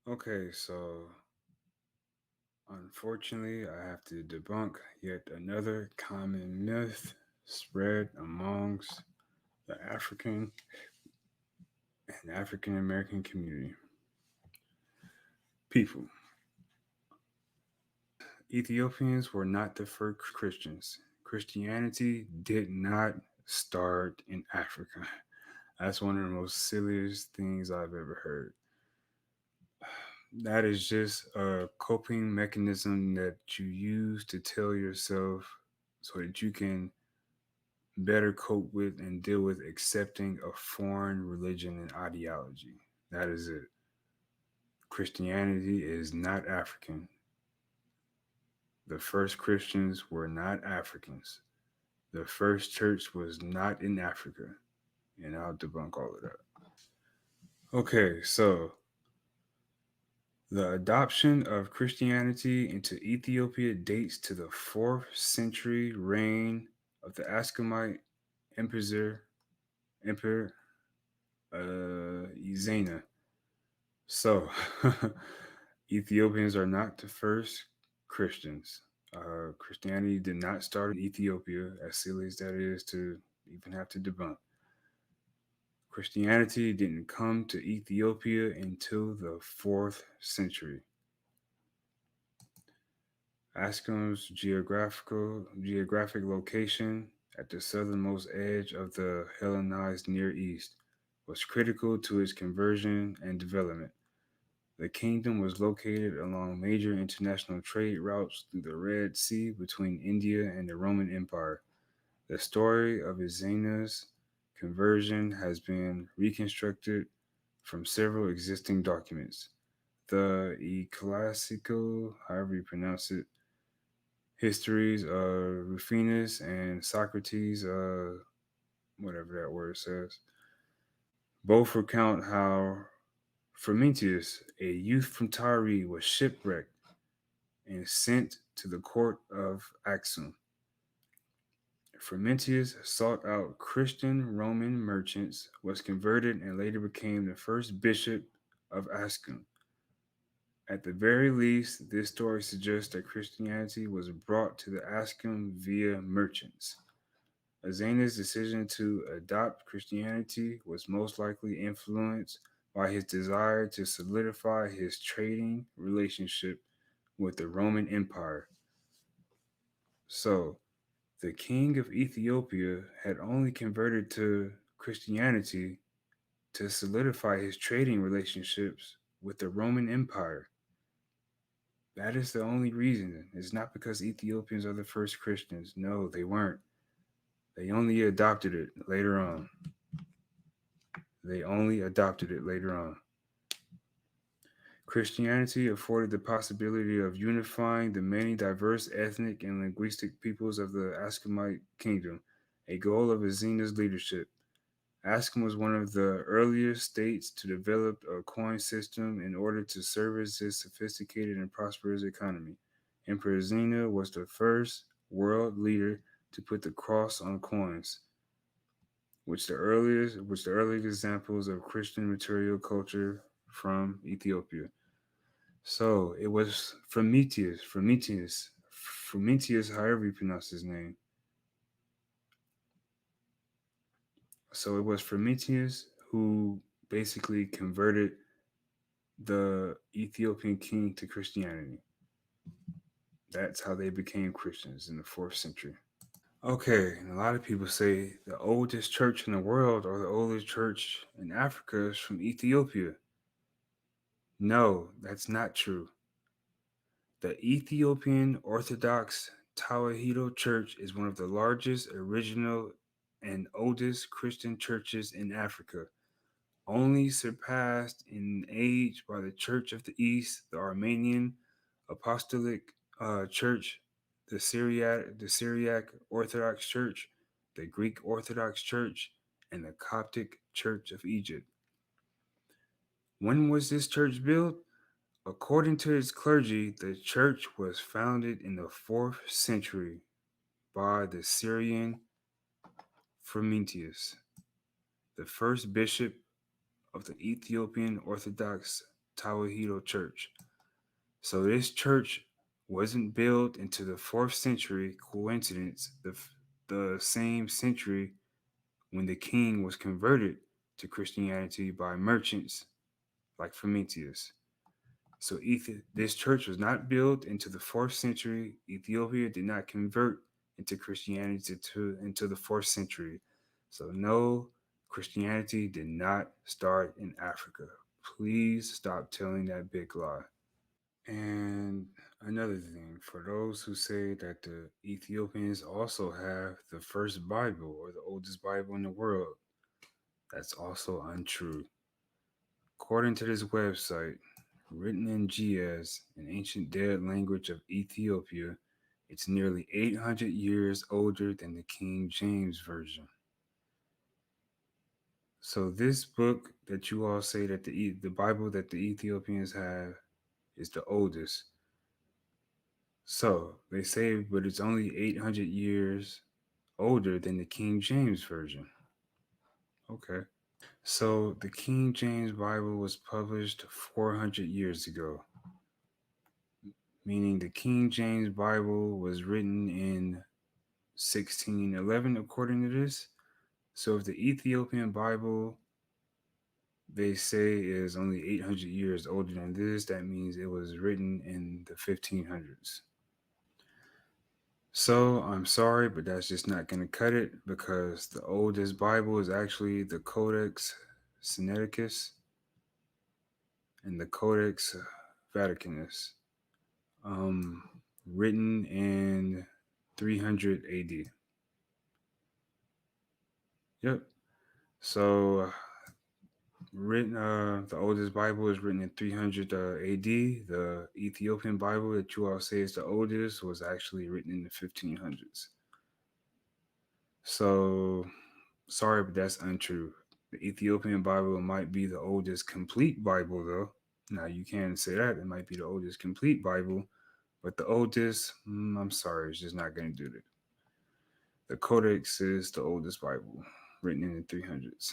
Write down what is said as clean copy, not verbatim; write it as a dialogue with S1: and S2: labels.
S1: Okay, so unfortunately, I have to debunk yet another common myth spread amongst the African and African American community. People, Ethiopians were not the first Christians. Christianity did not start in Africa. That's one of the most silliest things I've ever heard. That is just a coping mechanism that you use to tell yourself so that you can better cope with and deal with accepting a foreign religion and ideology. That is it. Christianity is not African. The first Christians were not Africans. The first church was not in Africa. And I'll debunk all of that. Okay, so the adoption of Christianity into Ethiopia dates to the 4th century reign of the Ascomite Emperor, Emperor Ezana. So, Ethiopians are not the first Christians. Christianity did not start in Ethiopia, as silly as that is to even have to debunk. Christianity didn't come to Ethiopia until the 4th century. Ascom's geographic location at the southernmost edge of the Hellenized Near East was critical to its conversion and development. The kingdom was located along major international trade routes through the Red Sea between India and the Roman Empire. The story of Ezana's conversion has been reconstructed from several existing documents. The ecclesiastical, however you pronounce it, histories of Rufinus and Socrates, whatever that word says, both recount how Frumentius, a youth from Tyre, was shipwrecked and sent to the court of Axum. Frumentius sought out Christian Roman merchants, was converted, and later became the first bishop of Axum. At the very least, this story suggests that Christianity was brought to the Axum via merchants. Azana's decision to adopt Christianity was most likely influenced by his desire to solidify his trading relationship with the Roman Empire. So, the king of Ethiopia had only converted to Christianity to solidify his trading relationships with the Roman Empire. That is the only reason. It's not because Ethiopians are the first Christians. No, they weren't. They only adopted it later on. They only adopted it later on. Christianity afforded the possibility of unifying the many diverse ethnic and linguistic peoples of the Ascomite kingdom, a goal of Azena's leadership. Ascom was one of the earliest states to develop a coin system in order to service its sophisticated and prosperous economy. Emperor Zena was the first world leader to put the cross on coins, which the earliest examples of Christian material culture from Ethiopia. So it was Frumentius, however you pronounce his name. So it was Frumentius who basically converted the Ethiopian king to Christianity. That's how they became Christians in the 4th century. Okay, and a lot of people say the oldest church in the world or the oldest church in Africa is from Ethiopia. No, that's not true. The Ethiopian Orthodox Tawahedo Church is one of the largest, original, and oldest Christian churches in Africa, only surpassed in age by the Church of the East, the Armenian Apostolic Church, the Syriac Orthodox Church, the Greek Orthodox Church, and the Coptic Church of Egypt. When was this church built? According to its clergy, the church was founded in the 4th century by the Syrian Frumentius, the first bishop of the Ethiopian Orthodox. Tawahedo Church. So this church wasn't built into the 4th century. Coincidence, the same century when the king was converted to Christianity by merchants like Frumentius. So this church was not built into the 4th century. Ethiopia did not convert into Christianity into the 4th century. So no, Christianity did not start in Africa. Please stop telling that big lie. And another thing, for those who say that the Ethiopians also have the first Bible or the oldest Bible in the world, that's also untrue. According to this website, written in Ge'ez, an ancient dead language of Ethiopia, it's nearly 800 years older than the King James Version. So this book that you all say that the Bible that the Ethiopians have is the oldest. So they say, but it's only 800 years older than the King James Version. Okay. So the King James Bible was published 400 years ago, meaning the King James Bible was written in 1611, according to this. So if the Ethiopian Bible they say is only 800 years older than this, that means it was written in the 1500s. So I'm sorry, but that's just not going to cut it because the oldest Bible is actually the Codex Sinaiticus and the Codex Vaticanus, um, written in 300 AD. Yep. So the oldest Bible is written in 300 AD. The Ethiopian Bible that you all say is the oldest was actually written in the 1500s. So sorry, but that's untrue. The Ethiopian Bible might be the oldest complete Bible, though. Now, you can say that. It might be the oldest complete Bible, but the oldest, I'm sorry, it's just not going to do that. The Codex is the oldest Bible, written in the 300s.